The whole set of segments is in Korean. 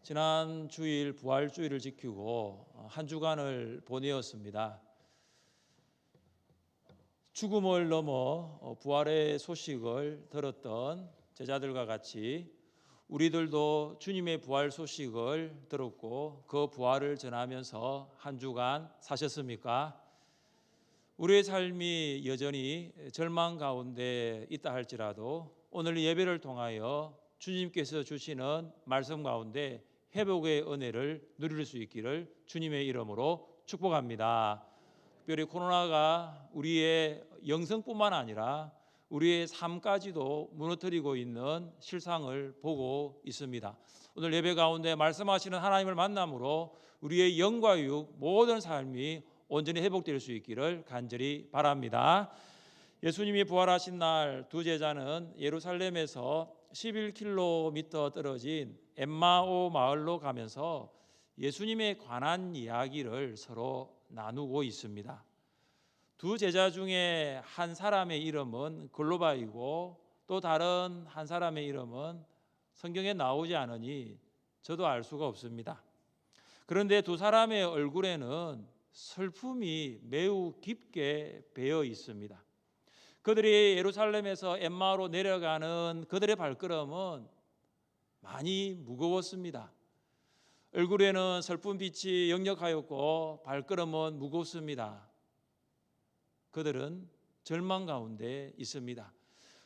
지난 주일 부활주일을 지키고 한 주간을 보내었습니다. 죽음을 넘어 부활의 소식을 들었던 제자들과 같이 우리들도 주님의 부활 소식을 들었고 그 부활을 전하면서 한 주간 사셨습니까? 우리의 삶이 여전히 절망 가운데 있다 할지라도 오늘 예배를 통하여 주님께서 주시는 말씀 가운데 회복의 은혜를 누릴 수 있기를 주님의 이름으로 축복합니다. 특별히 코로나가 우리의 영성뿐만 아니라 우리의 삶까지도 무너뜨리고 있는 실상을 보고 있습니다. 오늘 예배 가운데 말씀하시는 하나님을 만남으로 우리의 영과 육 모든 삶이 온전히 회복될 수 있기를 간절히 바랍니다. 예수님이 부활하신 날 두 제자는 예루살렘에서 11km 떨어진 엠마오 마을로 가면서 예수님에 관한 이야기를 서로 나누고 있습니다. 두 제자 중에 한 사람의 이름은 글로바이고 또 다른 한 사람의 이름은 성경에 나오지 않으니 저도 알 수가 없습니다. 그런데 두 사람의 얼굴에는 슬픔이 매우 깊게 배어 있습니다. 그들이 예루살렘에서 엠마오로 내려가는 그들의 발걸음은 많이 무거웠습니다. 얼굴에는 슬픈 빛이 역력하였고 발걸음은 무겁습니다. 그들은 절망 가운데 있습니다.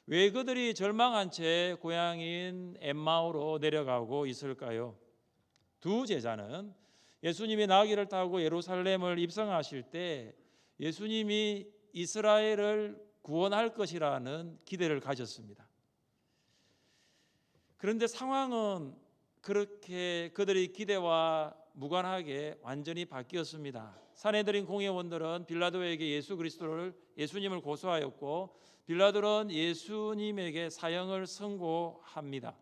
왜 그들이 절망한 채 고향인 엠마오로 내려가고 있을까요? 두 제자는 예수님이 나귀를 타고 예루살렘을 입성하실 때 예수님이 이스라엘을 구원할 것이라는 기대를 가졌습니다. 그런데 상황은 그렇게 그들의 기대와 무관하게 완전히 바뀌었습니다. 산헤드린 공회원들은 빌라도에게 예수님을 고소하였고 빌라도는 예수님에게 사형을 선고합니다.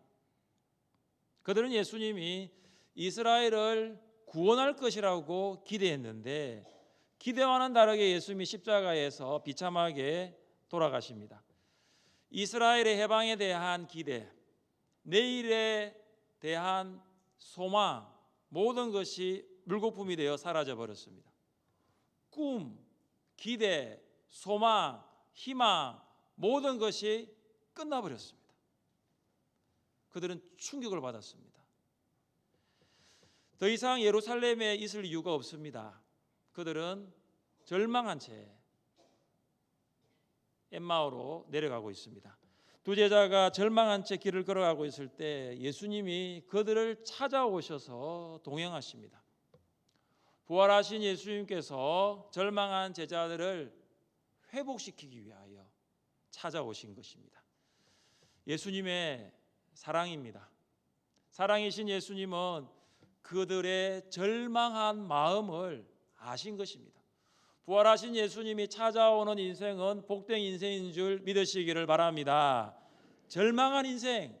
그들은 예수님이 이스라엘을 구원할 것이라고 기대했는데 기대와는 다르게 예수님이 십자가에서 비참하게 돌아가십니다. 이스라엘의 해방에 대한 기대, 내일에 대한 소망, 모든 것이 물거품이 되어 사라져 버렸습니다. 꿈, 기대, 소망, 희망, 모든 것이 끝나버렸습니다. 그들은 충격을 받았습니다. 더 이상 예루살렘에 있을 이유가 없습니다. 그들은 절망한 채 엠마오로 내려가고 있습니다. 두 제자가 절망한 채 길을 걸어가고 있을 때 예수님이 그들을 찾아오셔서 동행하십니다. 부활하신 예수님께서 절망한 제자들을 회복시키기 위하여 찾아오신 것입니다. 예수님의 사랑입니다. 사랑이신 예수님은 그들의 절망한 마음을 아신 것입니다. 부활하신 예수님이 찾아오는 인생은 복된 인생인 줄 믿으시기를 바랍니다. 절망한 인생,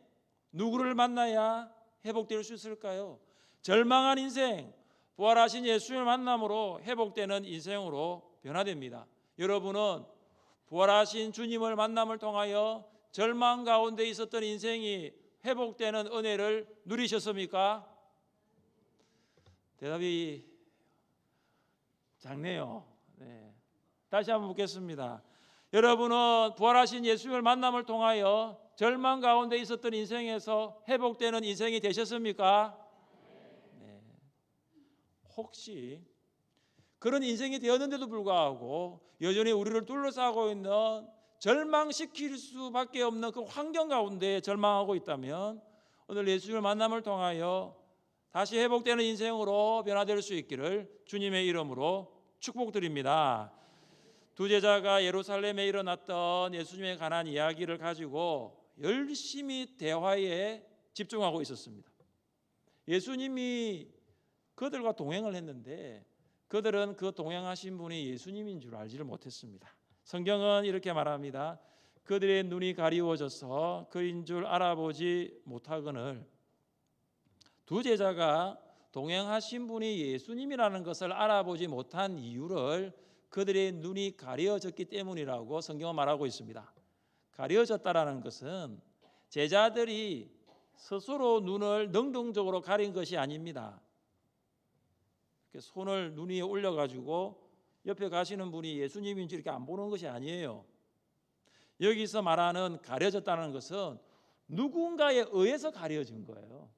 누구를 만나야 회복될 수 있을까요? 절망한 인생, 부활하신 예수님을 만남으로 회복되는 인생으로 변화됩니다. 여러분은 부활하신 주님을 만남을 통하여 절망 가운데 있었던 인생이 회복되는 은혜를 누리셨습니까? 대답이 작네요. 네. 다시 한번 묻겠습니다. 여러분은 부활하신 예수님을 만남을 통하여 절망 가운데 있었던 인생에서 회복되는 인생이 되셨습니까? 네. 혹시 그런 인생이 되었는데도 불구하고 여전히 우리를 둘러싸고 있는 절망시킬 수밖에 없는 그 환경 가운데 절망하고 있다면 오늘 예수님을 만남을 통하여 다시 회복되는 인생으로 변화될 수 있기를 주님의 이름으로 축복드립니다. 두 제자가 예루살렘에 일어났던 예수님에 관한 이야기를 가지고 열심히 대화에 집중하고 있었습니다. 예수님이 그들과 동행을 했는데 그들은 그 동행하신 분이 예수님인 줄 알지를 못했습니다. 성경은 이렇게 말합니다. 그들의 눈이 가리워져서 그인 줄 알아보지 못하거늘. 두 제자가 동행하신 분이 예수님이라는 것을 알아보지 못한 이유를 그들의 눈이 가려졌기 때문이라고 성경은 말하고 있습니다. 가려졌다라는 것은 제자들이 스스로 눈을 능동적으로 가린 것이 아닙니다. 이렇게 손을 눈 위에 올려가지고 옆에 가시는 분이 예수님인지 이렇게 안 보는 것이 아니에요. 여기서 말하는 가려졌다는 것은 누군가에 의해서 가려진 거예요.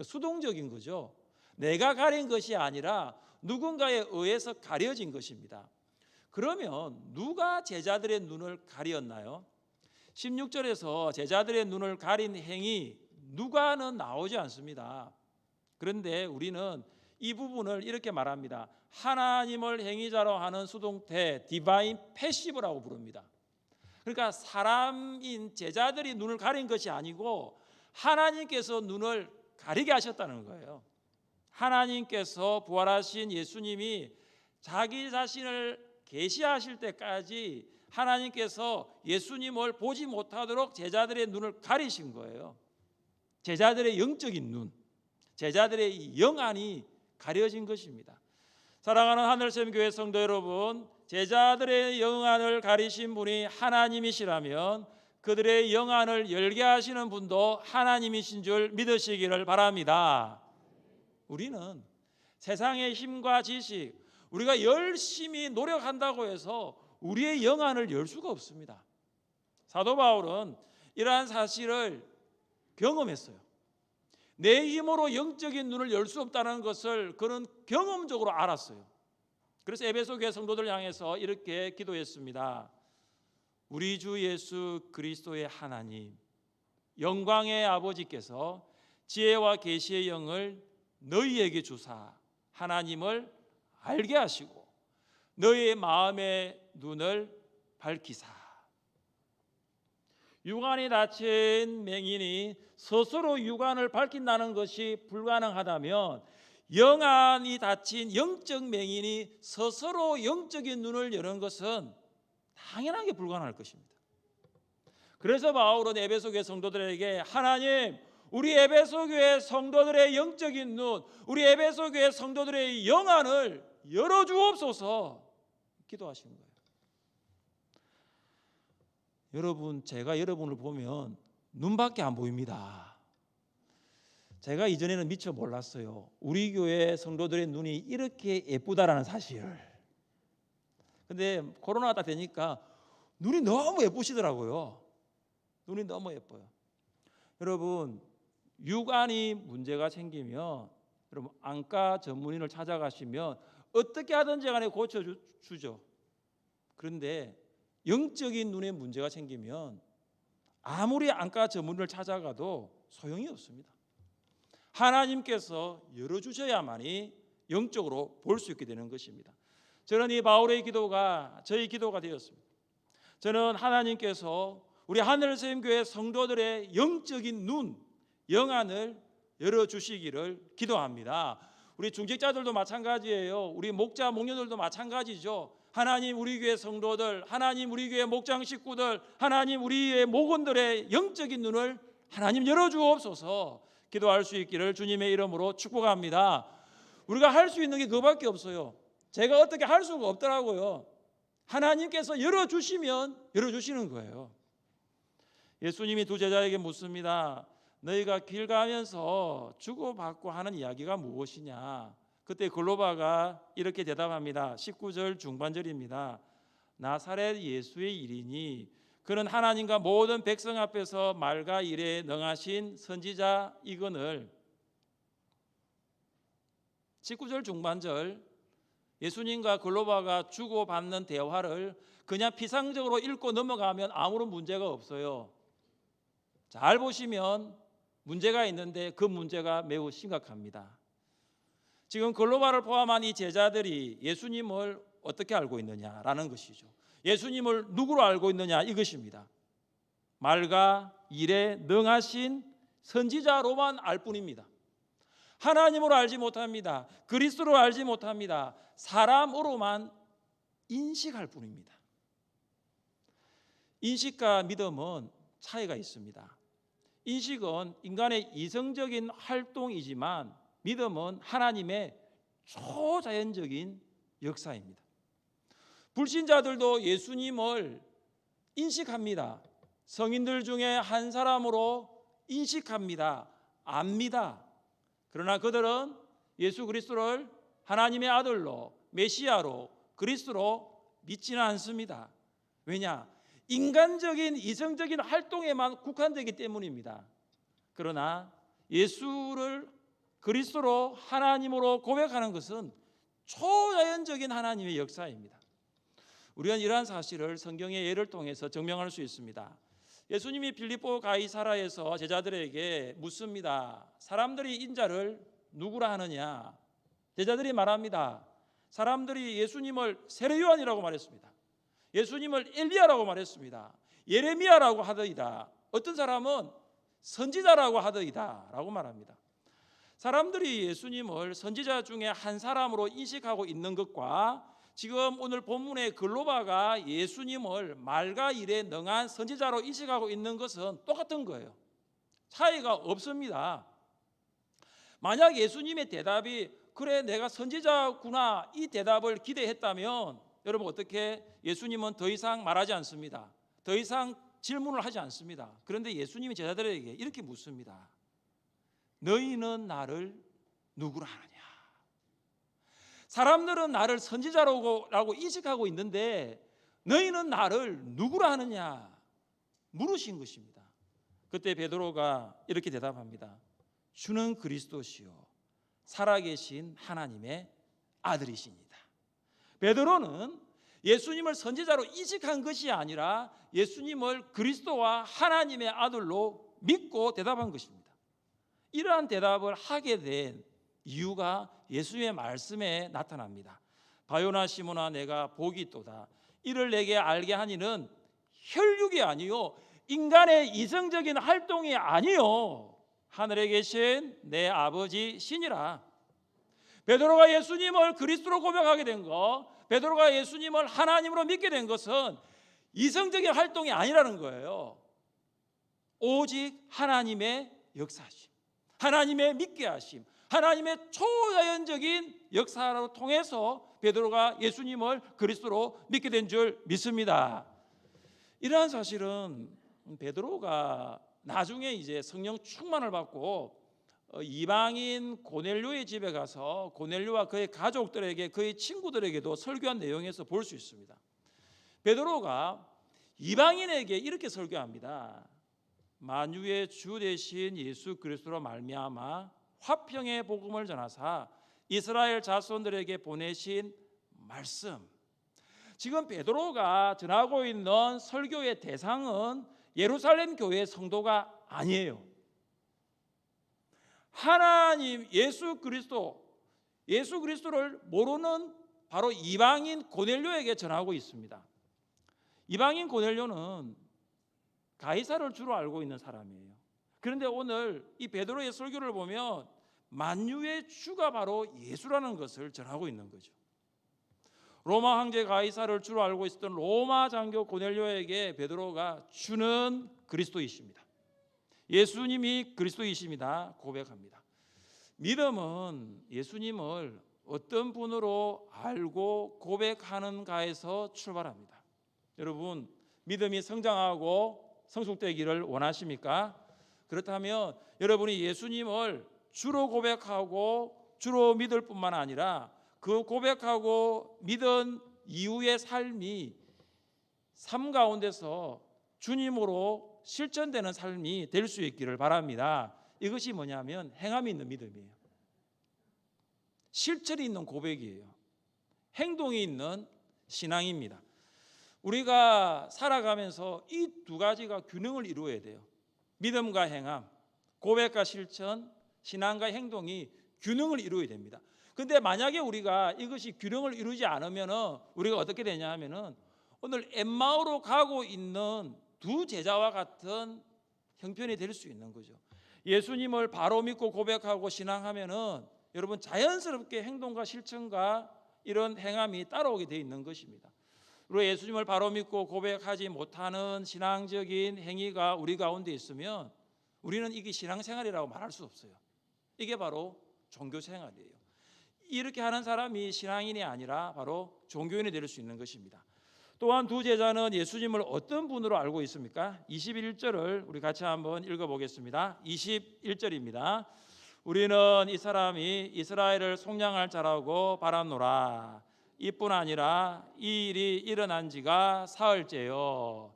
수동적인 거죠. 내가 가린 것이 아니라 누군가에 의해서 가려진 것입니다. 그러면 누가 제자들의 눈을 가리었나요? 16절에서 제자들의 눈을 가린 행위 누가는 나오지 않습니다. 그런데 우리는 이 부분을 이렇게 말합니다. 하나님을 행위자로 하는 수동태 디바인 패시브라고 부릅니다. 그러니까 사람인 제자들이 눈을 가린 것이 아니고 하나님께서 눈을 가리게 하셨다는 거예요. 하나님께서 부활하신 예수님이 자기 자신을 계시하실 때까지 하나님께서 예수님을 보지 못하도록 제자들의 눈을 가리신 거예요. 제자들의 영적인 눈, 제자들의 영안이 가려진 것입니다. 사랑하는 하늘샘교회 성도 여러분, 제자들의 영안을 가리신 분이 하나님이시라면 그들의 영안을 열게 하시는 분도 하나님이신 줄 믿으시기를 바랍니다. 우리는 세상의 힘과 지식, 우리가 열심히 노력한다고 해서 우리의 영안을 열 수가 없습니다. 사도 바울은 이러한 사실을 경험했어요. 내 힘으로 영적인 눈을 열 수 없다는 것을 그는 경험적으로 알았어요. 그래서 에베소 교회 성도들 향해서 이렇게 기도했습니다. 우리 주 예수 그리스도의 하나님, 영광의 아버지께서 지혜와 계시의 영을 너희에게 주사 하나님을 알게 하시고 너희의 마음의 눈을 밝히사. 육안이 닫힌 맹인이 스스로 육안을 밝힌다는 것이 불가능하다면 영안이 닫힌 영적 맹인이 스스로 영적인 눈을 여는 것은 당연하게 불가능할 것입니다. 그래서 바울은 에베소 교회 성도들에게 하나님, 우리 에베소 교회 성도들의 영적인 눈, 우리 에베소 교회 성도들의 영안을 열어주옵소서 기도하신 거예요. 여러분, 제가 여러분을 보면 눈밖에 안 보입니다. 제가 이전에는 미처 몰랐어요. 우리 교회 성도들의 눈이 이렇게 예쁘다라는 사실을. 근데 코로나가 되니까 눈이 너무 예쁘시더라고요. 눈이 너무 예뻐요. 여러분, 육안이 문제가 생기면 여러분 안과 전문의를 찾아가시면 어떻게 하든지 간에 고쳐주죠. 그런데 영적인 눈에 문제가 생기면 아무리 안과 전문의를 찾아가도 소용이 없습니다. 하나님께서 열어주셔야만이 영적으로 볼 수 있게 되는 것입니다. 저는 이 바울의 기도가 저희 기도가 되었습니다. 저는 하나님께서 우리 하늘샘교회 성도들의 영적인 눈, 영안을 열어주시기를 기도합니다. 우리 중직자들도 마찬가지예요. 우리 목자, 목녀들도 마찬가지죠. 하나님, 우리 교회 성도들, 하나님, 우리 교회 목장 식구들, 하나님, 우리의 목원들의 영적인 눈을 하나님 열어주옵소서 기도할 수 있기를 주님의 이름으로 축복합니다. 우리가 할 수 있는 게 그거밖에 없어요. 제가 어떻게 할 수가 없더라고요. 하나님께서 열어주시면 열어주시는 거예요. 예수님이 두 제자에게 묻습니다. 너희가 길 가면서 주고받고 하는 이야기가 무엇이냐? 그때 글로바가 이렇게 대답합니다. 19절 중반절입니다. 나사렛 예수의 일이니 그는 하나님과 모든 백성 앞에서 말과 일에 능하신 선지자이거늘. 19절 중반절 예수님과 글로바가 주고받는 대화를 그냥 피상적으로 읽고 넘어가면 아무런 문제가 없어요. 잘 보시면 문제가 있는데 그 문제가 매우 심각합니다. 지금 글로바를 포함한 이 제자들이 예수님을 어떻게 알고 있느냐라는 것이죠. 예수님을 누구로 알고 있느냐 이것입니다. 말과 일에 능하신 선지자로만 알 뿐입니다. 하나님으로 알지 못합니다. 그리스도로 알지 못합니다. 사람으로만 인식할 뿐입니다. 인식과 믿음은 차이가 있습니다. 인식은 인간의 이성적인 활동이지만 믿음은 하나님의 초자연적인 역사입니다. 불신자들도 예수님을 인식합니다. 성인들 중에 한 사람으로 인식합니다. 압니다. 그러나 그들은 예수 그리스도를 하나님의 아들로, 메시아로, 그리스도로 믿지는 않습니다. 왜냐? 인간적인 이성적인 활동에만 국한되기 때문입니다. 그러나 예수를 그리스도로 하나님으로 고백하는 것은 초자연적인 하나님의 역사입니다. 우리는 이러한 사실을 성경의 예를 통해서 증명할 수 있습니다. 예수님이 빌립보 가이사라에서 제자들에게 묻습니다. 사람들이 인자를 누구라 하느냐? 제자들이 말합니다. 사람들이 예수님을 세례 요한이라고 말했습니다. 예수님을 엘리야라고 말했습니다. 예레미야라고 하더이다. 어떤 사람은 선지자라고 하더이다 라고 말합니다. 사람들이 예수님을 선지자 중에 한 사람으로 인식하고 있는 것과 지금 오늘 본문의 글로바가 예수님을 말과 일에 능한 선지자로 인식하고 있는 것은 똑같은 거예요. 차이가 없습니다. 만약 예수님의 대답이 그래 내가 선지자구나 이 대답을 기대했다면 여러분 어떻게 예수님은 더 이상 말하지 않습니다. 더 이상 질문을 하지 않습니다. 그런데 예수님이 제자들에게 이렇게 묻습니다. 너희는 나를 누구라 하느냐? 사람들은 나를 선지자라고 인식하고 있는데 너희는 나를 누구라 하느냐? 물으신 것입니다. 그때 베드로가 이렇게 대답합니다. 주는 그리스도시요 살아계신 하나님의 아들이십니다. 베드로는 예수님을 선지자로 인식한 것이 아니라 예수님을 그리스도와 하나님의 아들로 믿고 대답한 것입니다. 이러한 대답을 하게 된 이유가 예수님의 말씀에 나타납니다. 바요나 시모나 내가 복이 있도다. 이를 내게 알게 하니는 혈육이 아니요 인간의 이성적인 활동이 아니요 하늘에 계신 내 아버지 신이라. 베드로가 예수님을 그리스도로 고백하게 된 것, 베드로가 예수님을 하나님으로 믿게 된 것은 이성적인 활동이 아니라는 거예요. 오직 하나님의 역사심, 하나님의 믿게 하심, 하나님의 초자연적인 역사로 통해서 베드로가 예수님을 그리스도로 믿게 된 줄 믿습니다. 이러한 사실은 베드로가 나중에 이제 성령 충만을 받고 이방인 고넬료의 집에 가서 고넬료와 그의 가족들에게 그의 친구들에게도 설교한 내용에서 볼 수 있습니다. 베드로가 이방인에게 이렇게 설교합니다. 만유의 주 되신 예수 그리스도로 말미암아 화평의 복음을 전하사 이스라엘 자손들에게 보내신 말씀. 지금 베드로가 전하고 있는 설교의 대상은 예루살렘 교회의 성도가 아니에요. 하나님 예수 그리스도를 모르는 바로 이방인 고넬료에게 전하고 있습니다. 이방인 고넬료는 가이사를 주로 알고 있는 사람이에요. 그런데 오늘 이 베드로의 설교를 보면 만유의 주가 바로 예수라는 것을 전하고 있는 거죠. 로마 황제 가이사를 주로 알고 있었던 로마 장교 고넬료에게 베드로가 주는 그리스도이십니다. 예수님이 그리스도이십니다. 고백합니다. 믿음은 예수님을 어떤 분으로 알고 고백하는가에서 출발합니다. 여러분 믿음이 성장하고 성숙되기를 원하십니까? 그렇다면 여러분이 예수님을 주로 고백하고 주로 믿을 뿐만 아니라 그 고백하고 믿은 이후의 삶이 삶 가운데서 주님으로 실천되는 삶이 될 수 있기를 바랍니다. 이것이 뭐냐면 행함이 있는 믿음이에요. 실천이 있는 고백이에요. 행동이 있는 신앙입니다. 우리가 살아가면서 이 두 가지가 균형을 이루어야 돼요. 믿음과 행함, 고백과 실천, 신앙과 행동이 균형을 이루어야 됩니다. 근데 만약에 우리가 이것이 균형을 이루지 않으면 우리가 어떻게 되냐 하면은 오늘 엠마오로 가고 있는 두 제자와 같은 형편이 될 수 있는 거죠. 예수님을 바로 믿고 고백하고 신앙하면은 여러분 자연스럽게 행동과 실천과 이런 행함이 따라오게 돼 있는 것입니다. 그리고 예수님을 바로 믿고 고백하지 못하는 신앙적인 행위가 우리 가운데 있으면 우리는 이게 신앙생활이라고 말할 수 없어요. 이게 바로 종교생활이에요. 이렇게 하는 사람이 신앙인이 아니라 바로 종교인이 될 수 있는 것입니다. 또한 두 제자는 예수님을 어떤 분으로 알고 있습니까? 21절을 우리 같이 한번 읽어보겠습니다. 21절입니다. 우리는 이 사람이 이스라엘을 속량할 자라고 바라노라. 이뿐 아니라 이 일이 일어난 지가 사흘째요.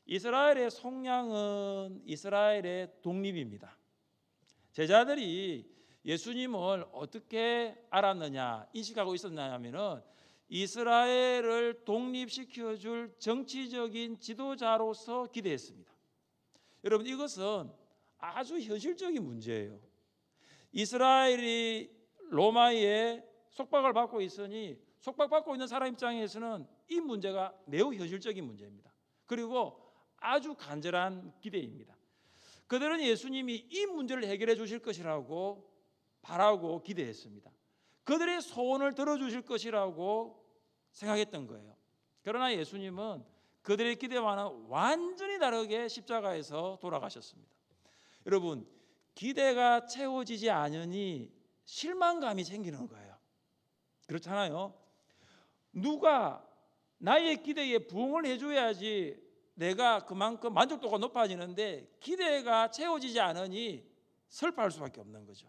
이스라엘의 속량은 이스라엘의 독립입니다. 제자들이 예수님을 어떻게 알았느냐, 인식하고 있었냐 하면은 이스라엘을 독립시켜줄 정치적인 지도자로서 기대했습니다. 여러분, 이것은 아주 현실적인 문제예요. 이스라엘이 로마의 속박을 받고 있으니 속박받고 있는 사람 입장에서는 이 문제가 매우 현실적인 문제입니다. 그리고 아주 간절한 기대입니다. 그들은 예수님이 이 문제를 해결해 주실 것이라고 바라고 기대했습니다. 그들의 소원을 들어주실 것이라고 생각했던 거예요. 그러나 예수님은 그들의 기대와는 완전히 다르게 십자가에서 돌아가셨습니다. 여러분, 기대가 채워지지 않으니 실망감이 생기는 거예요. 그렇잖아요. 누가 나의 기대에 부응을 해줘야지 내가 그만큼 만족도가 높아지는데 기대가 채워지지 않으니 슬퍼할 수밖에 없는 거죠.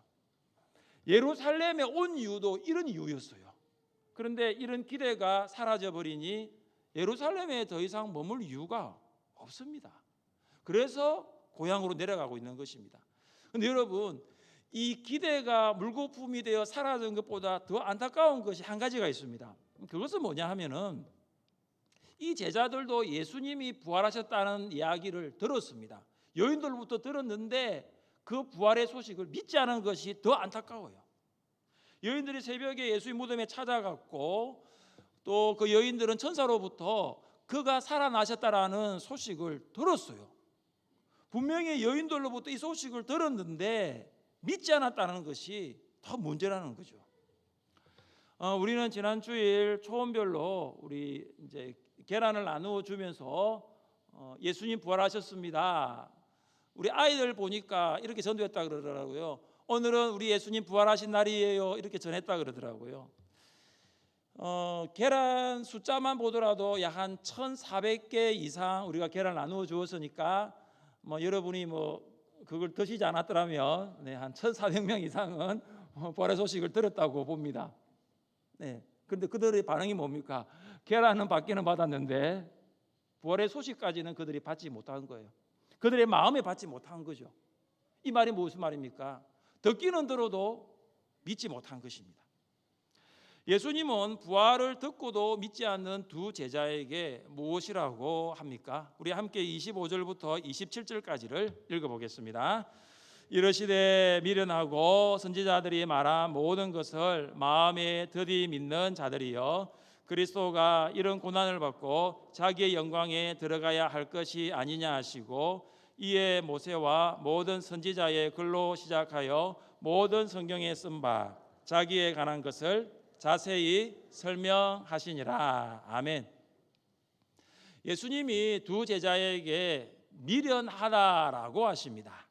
예루살렘에 온 이유도 이런 이유였어요. 그런데 이런 기대가 사라져버리니 예루살렘에 더 이상 머물 이유가 없습니다. 그래서 고향으로 내려가고 있는 것입니다. 그런데 여러분, 이 기대가 물거품이 되어 사라진 것보다 더 안타까운 것이 한 가지가 있습니다. 그것은 뭐냐 하면은 이 제자들도 예수님이 부활하셨다는 이야기를 들었습니다. 여인들부터 들었는데 그 부활의 소식을 믿지 않은 것이 더 안타까워요. 여인들이 새벽에 예수의 무덤에 찾아갔고 또 그 여인들은 천사로부터 그가 살아나셨다라는 소식을 들었어요. 분명히 여인들로부터 이 소식을 들었는데 믿지 않았다는 것이 더 문제라는 거죠. 우리는 지난 주일 초원별로 우리 이제 계란을 나누어 주면서 예수님 부활하셨습니다. 우리 아이들 보니까 이렇게 전도했다 그러더라고요. 오늘은 우리 예수님 부활하신 날이에요. 이렇게 전했다 그러더라고요. 계란 숫자만 보더라도 약 한 1,400개 이상 우리가 계란 나누어 주었으니까 여러분이 그걸 드시지 않았더라면 한 1,400명 이상은 부활의 소식을 들었다고 봅니다. 그런데 그들의 반응이 뭡니까? 계란은 받기는 받았는데 부활의 소식까지는 그들이 받지 못한 거예요. 그들의 마음에 받지 못한 거죠. 이 말이 무슨 말입니까? 듣기는 들어도 믿지 못한 것입니다. 예수님은 부활을 듣고도 믿지 않는 두 제자에게 무엇이라고 합니까? 우리 함께 25절부터 27절까지를 읽어보겠습니다. 이르시되 미련하고 선지자들이 말한 모든 것을 마음에 드디 믿는 자들이여, 그리스도가 이런 고난을 받고 자기의 영광에 들어가야 할 것이 아니냐 하시고, 이에 모세와 모든 선지자의 글로 시작하여 모든 성경에 쓴 바 자기에 관한 것을 자세히 설명하시니라. 아멘. 예수님이 두 제자에게 미련하다라고 하십니다.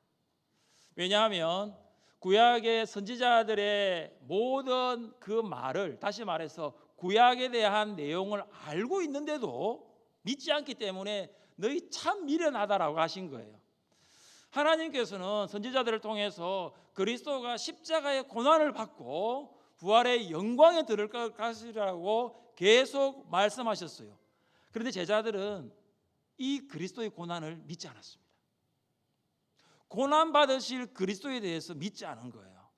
왜냐하면 구약의 선지자들의 모든 그 말을, 다시 말해서 구약에 대한 내용을 알고 있는데도 믿지 않기 때문에 너희 참 미련하다라고 하신 거예요. 하나님께서는 선지자들을 통해서 그리스도가 십자가의 고난을 받고 부활의 영광에 들을 것이라고 계속 말씀하셨어요. 그런데 제자들은 이 그리스도의 고난을 믿지 않았습니다. 고난 받으실 그리스도에 대해서 믿지 않은 거예요.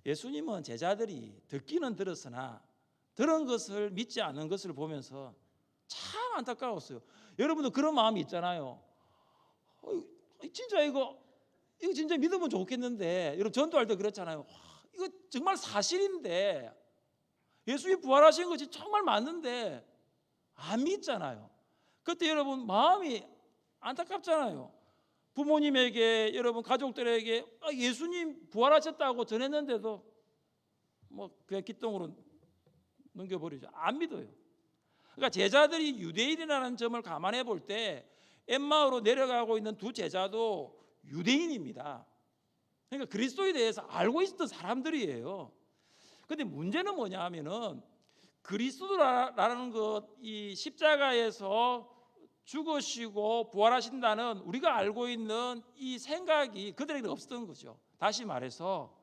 예수님은 제자들이 듣기는 들었으나 들은 것을 믿지 않는 것을 보면서 참 안타까웠어요. 여러분도 그런 마음이 있잖아요. 진짜 이거 진짜 믿으면 좋겠는데, 여러분 전도할 때 그렇잖아요. 이거 정말 사실인데, 예수님이 부활하신 것이 정말 맞는데 안 믿잖아요. 그때 여러분 마음이 안타깝잖아요. 부모님에게, 여러분 가족들에게 예수님 부활하셨다고 전했는데도 그냥 기똥으로 넘겨버리죠. 안 믿어요. 그러니까 제자들이 유대인이라는 점을 감안해 볼 때 엠마오로 내려가고 있는 두 제자도 유대인입니다. 그러니까 그리스도에 대해서 알고 있었던 사람들이에요. 그런데 문제는 뭐냐 하면은 그리스도라는 것, 이 십자가에서 죽으시고 부활하신다는 우리가 알고 있는 이 생각이 그들에게 없었던 거죠. 다시 말해서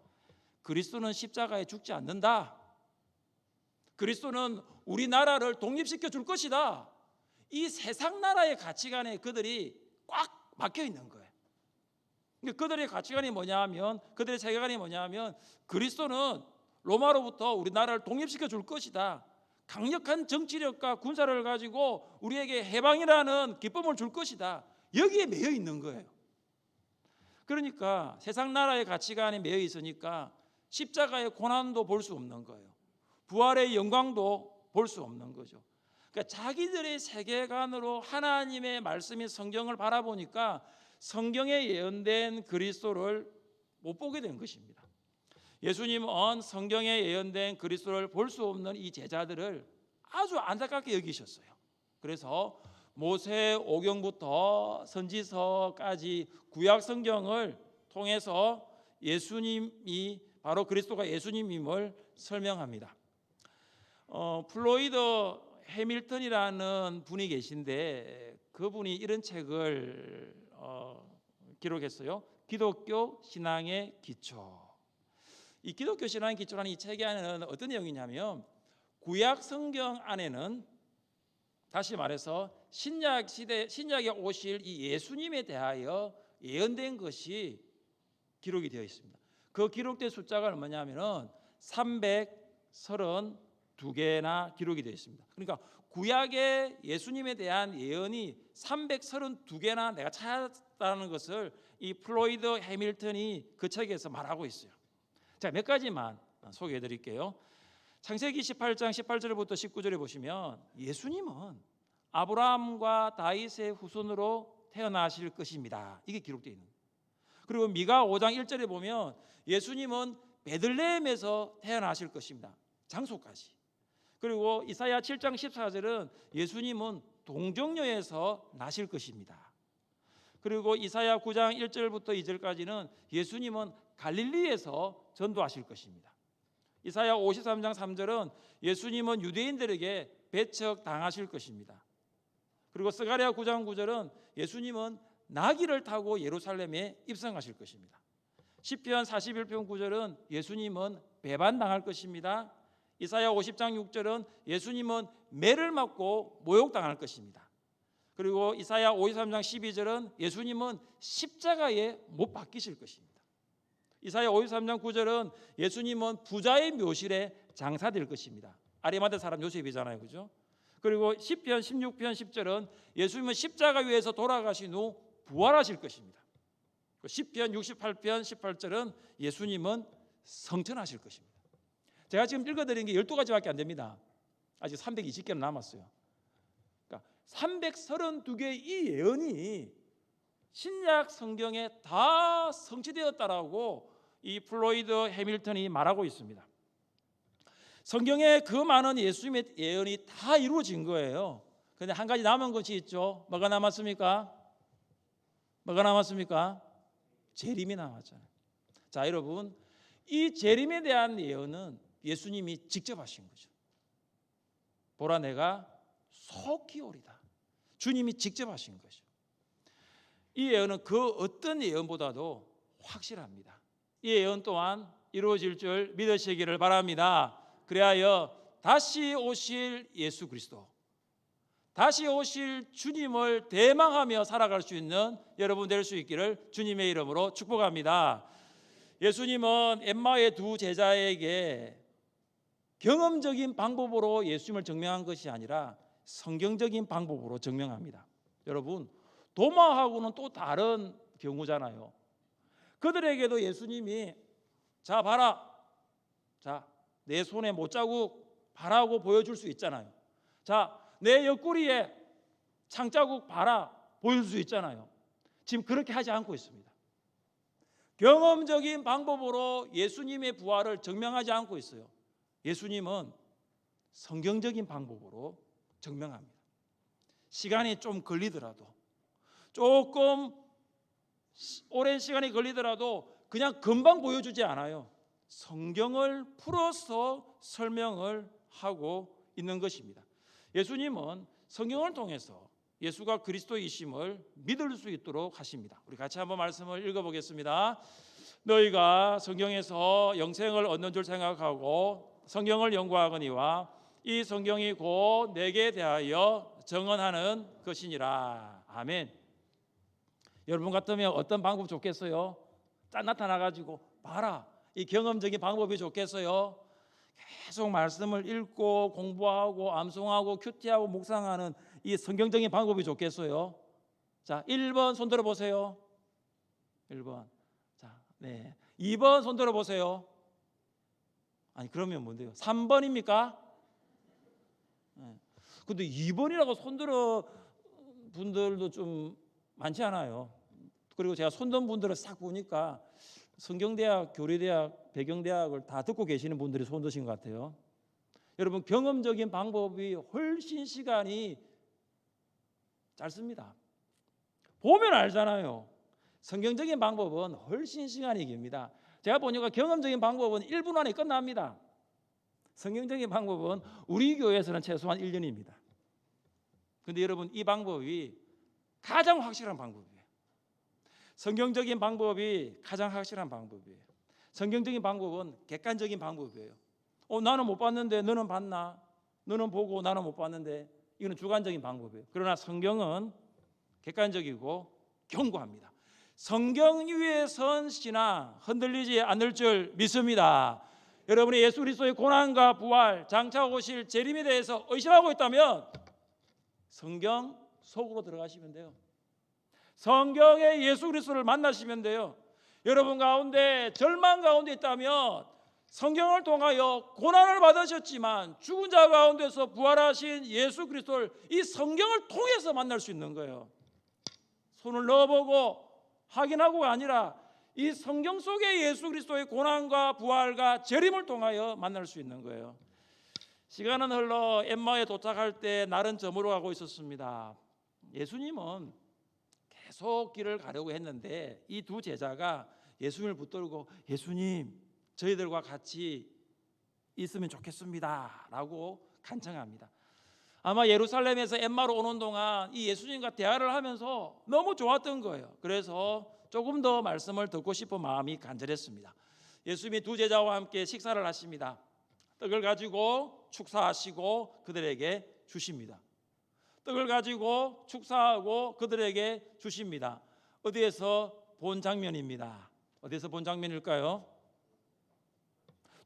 그리스도는 십자가에 죽지 않는다. 그리스도는 우리나라를 독립시켜 줄 것이다. 이 세상 나라의 가치관에 그들이 꽉 막혀 있는 거예요. 그들의 가치관이 뭐냐면, 그들의 세계관이 뭐냐면, 그리스도는 로마로부터 우리나라를 독립시켜 줄 것이다. 강력한 정치력과 군사를 가지고 우리에게 해방이라는 기쁨을 줄 것이다. 여기에 매여 있는 거예요. 그러니까 세상 나라의 가치관에 매여 있으니까 십자가의 고난도 볼 수 없는 거예요. 부활의 영광도 볼 수 없는 거죠. 그러니까 자기들의 세계관으로 하나님의 말씀인 성경을 바라보니까 성경에 예언된 그리스도를 못 보게 된 것입니다. 예수님은 성경에 예언된 그리스도를 볼 수 없는 이 제자들을 아주 안타깝게 여기셨어요. 그래서 모세오경부터 선지서까지 구약 성경을 통해서 예수님이 바로 그리스도가 예수님임을 설명합니다. 플로이드 해밀턴이라는 분이 계신데 그분이 이런 책을 기록했어요. 기독교 신앙의 기초. 이 기독교 신앙의 기초라는 이 책의 안에는 어떤 내용이냐면 구약 성경 안에는 다시 말해서 신약 시대 신약에 오실 이 예수님에 대하여 예언된 것이 기록이 되어 있습니다. 그 기록된 숫자가 얼마냐면은 332개나 기록이 되어 있습니다. 그러니까 구약의 예수님에 대한 예언이 332개나 내가 찾았다는 것을 이 플로이드 해밀턴이 그 책에서 말하고 있어요. 자, 몇 가지만 소개해 드릴게요. 창세기 18장 18절부터 19절에 보시면 예수님은 아브라함과 다윗의 후손으로 태어나실 것입니다. 이게 기록되어 있는 거예요. 그리고 미가 5장 1절에 보면 예수님은 베들레헴에서 태어나실 것입니다. 장소까지. 그리고 이사야 7장 14절은 예수님은 동정녀에서 나실 것입니다. 그리고 이사야 9장 1절부터 2절까지는 예수님은 갈릴리에서 전도하실 것입니다. 이사야 53장 3절은 예수님은 유대인들에게 배척당하실 것입니다. 그리고 스가랴 9장 9절은 예수님은 나귀를 타고 예루살렘에 입성하실 것입니다. 시편 41편 9절은 예수님은 배반당할 것입니다. 이사야 50장 6절은 예수님은 매를 맞고 모욕당할 것입니다. 그리고 이사야 53장 12절은 예수님은 십자가에 못 박히실 것입니다. 이사야 53장 9절은 예수님은 부자의 묘실에 장사될 것입니다. 아리마대 사람 요셉이잖아요, 그죠? 그리고 시편 16편 10절은 예수님은 십자가 위에서 돌아가신 후 부활하실 것입니다. 시편 68편 18절은 예수님은 성천하실 것입니다. 제가 지금 읽어드린 게 12가지밖에 안 됩니다. 아직 320개는 남았어요. 그러니까 332개의 이 예언이 신약 성경에 다 성취되었다라고 이 플로이드 해밀턴이 말하고 있습니다. 성경에 그 많은 예수님의 예언이 다 이루어진 거예요. 그런데 한 가지 남은 것이 있죠. 뭐가 남았습니까? 뭐가 남았습니까? 재림이 남았잖아요. 자, 여러분, 이 재림에 대한 예언은 예수님이 직접 하신 거죠. 보라, 내가 속히 오리다. 주님이 직접 하신 거죠. 이 예언은 그 어떤 예언보다도 확실합니다. 이 예언 또한 이루어질 줄 믿으시기를 바랍니다. 그리하여 다시 오실 예수 그리스도, 다시 오실 주님을 대망하며 살아갈 수 있는 여러분 될 수 있기를 주님의 이름으로 축복합니다. 예수님은 엠마오의 두 제자에게 경험적인 방법으로 예수님을 증명한 것이 아니라 성경적인 방법으로 증명합니다. 여러분, 도마하고는 또 다른 경우잖아요. 그들에게도 예수님이 자 봐라, 자 내 손에 못자국 봐라고 보여줄 수 있잖아요. 자, 내 옆구리에 창자국 봐라 보여줄 수 있잖아요. 지금 그렇게 하지 않고 있습니다. 경험적인 방법으로 예수님의 부활을 증명하지 않고 있어요. 예수님은 성경적인 방법으로 증명합니다. 시간이 좀 걸리더라도, 조금 오랜 시간이 걸리더라도 그냥 금방 보여주지 않아요. 성경을 풀어서 설명을 하고 있는 것입니다. 예수님은 성경을 통해서 예수가 그리스도이심을 믿을 수 있도록 하십니다. 우리 같이 한번 말씀을 읽어보겠습니다. 너희가 성경에서 영생을 얻는 줄 생각하고 성경을 연구하거니와 이 성경이 곧 내게 대하여 증언하는 것이니라. 아멘. 여러분 같으면 어떤 방법 좋겠어요? 딱 나타나가지고 봐라, 이 경험적인 방법이 좋겠어요? 계속 말씀을 읽고 공부하고 암송하고 큐티하고 묵상하는 이 성경적인 방법이 좋겠어요? 자, 1번 손 들어 보세요. 1번. 자, 네. 2번 손 들어 보세요. 아니, 그러면 뭔데요? 3번입니까? 네. 근데 2번이라고 손 들어 분들도 좀 많지 않아요. 그리고 제가 손든 분들을 싹 보니까 성경대학, 교리대학, 배경대학을 다 듣고 계시는 분들이 손 드신 것 같아요. 여러분, 경험적인 방법이 훨씬 시간이 짧습니다. 보면 알잖아요. 성경적인 방법은 훨씬 시간이 깁니다. 제가 보니까 경험적인 방법은 1분 안에 끝납니다. 성경적인 방법은 우리 교회에서는 최소한 1년입니다. 그런데 여러분, 이 방법이 가장 확실한 방법이에요. 성경적인 방법이 가장 확실한 방법이에요. 성경적인 방법은 객관적인 방법이에요. 나는 못 봤는데 너는 봤나? 너는 보고 나는 못 봤는데, 이거는 주관적인 방법이에요. 그러나 성경은 객관적이고 견고합니다. 성경 위에 선 신앙 흔들리지 않을 줄 믿습니다. 여러분이 예수 그리스도의 고난과 부활, 장차 오실 재림에 대해서 의심하고 있다면 성경 속으로 들어가시면 돼요. 성경의 예수 그리스도를 만나시면 돼요. 여러분 가운데 절망 가운데 있다면 성경을 통하여 고난을 받으셨지만 죽은 자 가운데서 부활하신 예수 그리스도를 이 성경을 통해서 만날 수 있는 거예요. 손을 넣어보고 확인하고가 아니라 이 성경 속의 예수 그리스도의 고난과 부활과 재림을 통하여 만날 수 있는 거예요. 시간은 흘러 엠마오에 도착할 때 날은 저물어 가고 있었습니다. 예수님은 계속 길을 가려고 했는데 이 두 제자가 예수님을 붙들고 예수님, 저희들과 같이 있으면 좋겠습니다 라고 간청합니다. 아마 예루살렘에서 엠마로 오는 동안 이 예수님과 대화를 하면서 너무 좋았던 거예요. 그래서 조금 더 말씀을 듣고 싶은 마음이 간절했습니다. 예수님이 두 제자와 함께 식사를 하십니다. 떡을 가지고 축사하시고 그들에게 주십니다. 떡을 가지고 축사하고 그들에게 주십니다. 어디에서 본 장면입니다. 어디에서 본 장면일까요?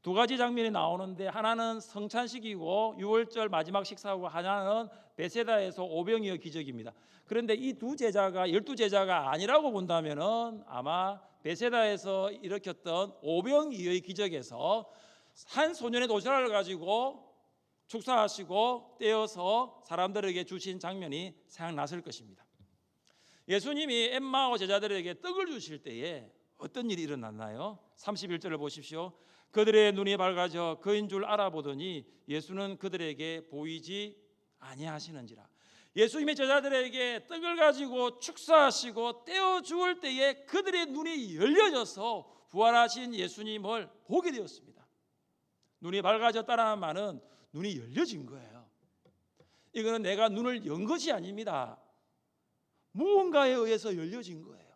두 가지 장면이 나오는데 하나는 성찬식이고 유월절 마지막 식사하고 하나는 베세다에서 오병이어 기적입니다. 그런데 이 두 제자가 12제자가 아니라고 본다면은 아마 베세다에서 일으켰던 오병이어의 기적에서 한 소년의 도시락을 가지고 축사하시고 떼어서 사람들에게 주신 장면이 생각났을 것입니다. 예수님이 엠마오 제자들에게 떡을 주실 때에 어떤 일이 일어났나요? 31절을 보십시오. 그들의 눈이 밝아져 그인 줄 알아보더니 예수는 그들에게 보이지 아니하시는지라. 예수님의 제자들에게 떡을 가지고 축사하시고 떼어 주을 때에 그들의 눈이 열려져서 부활하신 예수님을 보게 되었습니다. 눈이 밝아졌다는 말은 눈이 열려진 거예요. 이거는 내가 눈을 연 것이 아닙니다. 무언가에 의해서 열려진 거예요.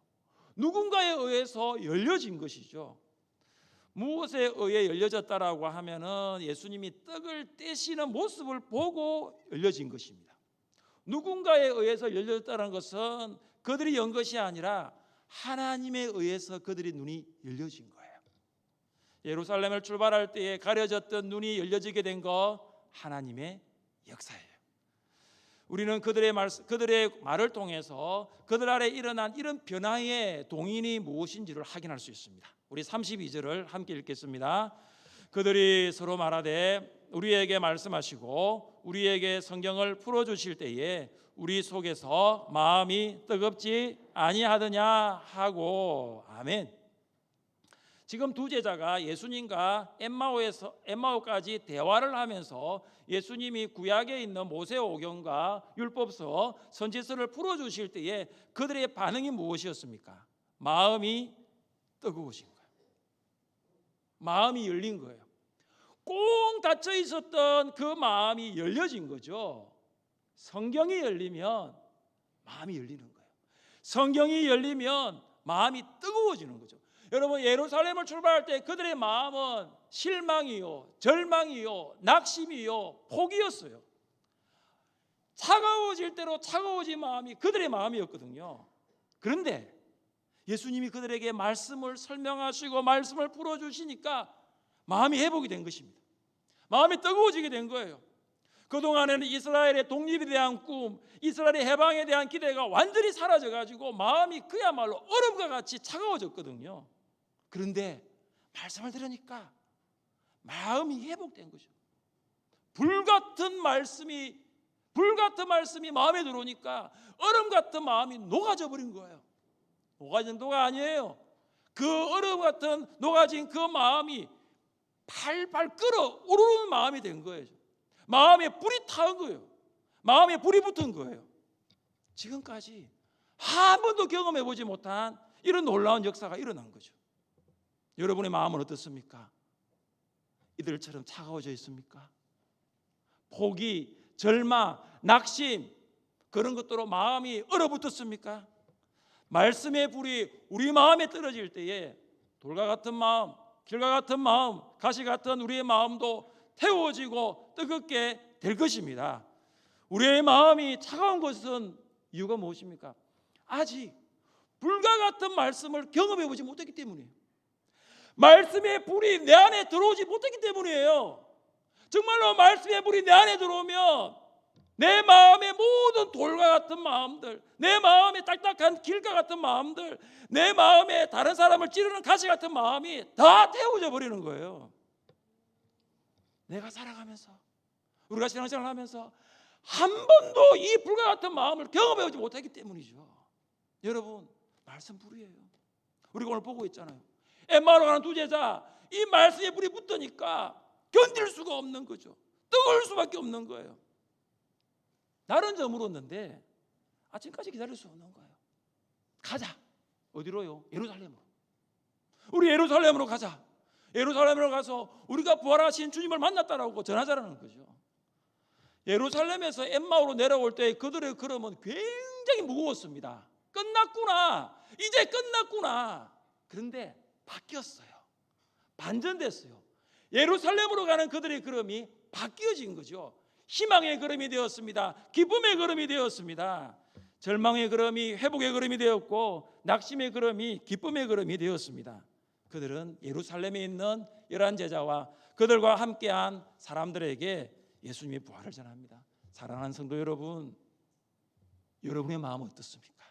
누군가에 의해서 열려진 것이죠. 무엇에 의해 열려졌다라고 하면은 예수님이 떡을 떼시는 모습을 보고 열려진 것입니다. 누군가에 의해서 열려졌다는 것은 그들이 연 것이 아니라 하나님에 의해서 그들의 눈이 열려진 거예요. 예루살렘을 출발할 때에 가려졌던 눈이 열려지게 된 거 하나님의 역사예요. 우리는 그들의 말을 통해서 그들 아래 일어난 이런 변화의 동인이 무엇인지를 확인할 수 있습니다. 우리 32절을 함께 읽겠습니다. 그들이 서로 말하되 우리에게 말씀하시고 우리에게 성경을 풀어주실 때에 우리 속에서 마음이 뜨겁지 아니하더냐 하고. 아멘. 지금 두 제자가 예수님과 엠마오까지 대화를 하면서 예수님이 구약에 있는 모세오경과 율법서, 선지서를 풀어주실 때에 그들의 반응이 무엇이었습니까? 마음이 뜨거우신 거예요. 마음이 열린 거예요. 꽁 닫혀 있었던 그 마음이 열려진 거죠. 성경이 열리면 마음이 열리는 거예요. 성경이 열리면 마음이 뜨거워지는 거죠. 여러분, 예루살렘을 출발할 때 그들의 마음은 실망이요, 절망이요, 낙심이요, 포기였어요. 차가워질 대로 차가워진 마음이 그들의 마음이었거든요. 그런데 예수님이 그들에게 말씀을 설명하시고 말씀을 풀어주시니까 마음이 회복이 된 것입니다. 마음이 뜨거워지게 된 거예요. 그동안에는 이스라엘의 독립에 대한 꿈, 이스라엘의 해방에 대한 기대가 완전히 사라져가지고 마음이 그야말로 얼음과 같이 차가워졌거든요. 그런데 말씀을 들으니까 마음이 회복된 거죠. 불같은 말씀이 마음에 들어오니까 얼음 같은 마음이 녹아져 버린 거예요. 녹아진 도가 아니에요. 그 얼음 같은 녹아진 그 마음이 팔팔 끓어오르는 마음이 된 거예요. 마음에 불이 타는 거예요. 마음에 불이 붙은 거예요. 지금까지 한 번도 경험해 보지 못한 이런 놀라운 역사가 일어난 거죠. 여러분의 마음은 어떻습니까? 이들처럼 차가워져 있습니까? 포기, 절망, 낙심, 그런 것들로 마음이 얼어붙었습니까? 말씀의 불이 우리 마음에 떨어질 때에 돌과 같은 마음, 길과 같은 마음, 가시 같은 우리의 마음도 태워지고 뜨겁게 될 것입니다. 우리의 마음이 차가운 것은 이유가 무엇입니까? 아직 불과 같은 말씀을 경험해 보지 못했기 때문이에요. 말씀의 불이 내 안에 들어오지 못했기 때문이에요. 정말로 말씀의 불이 내 안에 들어오면 내 마음의 모든 돌과 같은 마음들, 내 마음의 딱딱한 길과 같은 마음들, 내 마음에 다른 사람을 찌르는 가시 같은 마음이 다 태워져 버리는 거예요. 내가 살아가면서, 우리가 신앙생활을 하면서 한 번도 이 불과 같은 마음을 경험해 보지 못했기 때문이죠. 여러분, 말씀 불이에요. 우리가 오늘 보고 있잖아요. 엠마오로 가는 두 제자, 이 말씀의 불이 붙으니까 견딜 수가 없는 거죠. 뜨거울 수밖에 없는 거예요. 다른 저물었는데 아침까지 기다릴 수 없는 거예요. 가자. 어디로요? 예루살렘으로. 우리 예루살렘으로 가자. 예루살렘으로 가서 우리가 부활하신 주님을 만났다라고 전하자라는 거죠. 예루살렘에서 엠마오로 내려올 때 그들의 걸음은 굉장히 무거웠습니다. 끝났구나. 이제 끝났구나. 그런데 바뀌었어요. 반전됐어요. 예루살렘으로 가는 그들의 걸음이 바뀌어진 거죠. 희망의 걸음이 되었습니다. 기쁨의 걸음이 되었습니다. 절망의 걸음이 회복의 걸음이 되었고 낙심의 걸음이 기쁨의 걸음이 되었습니다. 그들은 예루살렘에 있는 11 제자와 그들과 함께한 사람들에게 예수님의 부활을 전합니다. 사랑하는 성도 여러분, 여러분의 마음은 어떻습니까?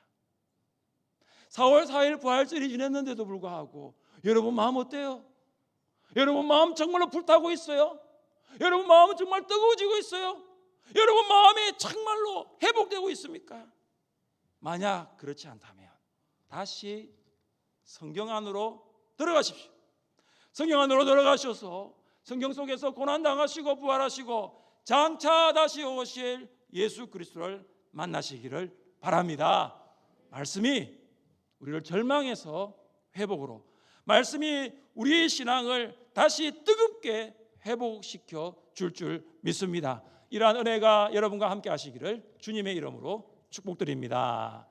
4월 4일 부활절이 지냈는데도 불구하고 여러분 마음 어때요? 여러분 마음 정말로 불타고 있어요? 여러분 마음은 정말 뜨거워지고 있어요? 여러분 마음이 정말로 회복되고 있습니까? 만약 그렇지 않다면 다시 성경 안으로 들어가십시오. 성경 안으로 들어가셔서 성경 속에서 고난당하시고 부활하시고 장차 다시 오실 예수 그리스도를 만나시기를 바랍니다. 말씀이 우리를 절망에서 회복으로, 말씀이 우리의 신앙을 다시 뜨겁게 회복시켜 줄 믿습니다. 이러한 은혜가 여러분과 함께 하시기를 주님의 이름으로 축복드립니다.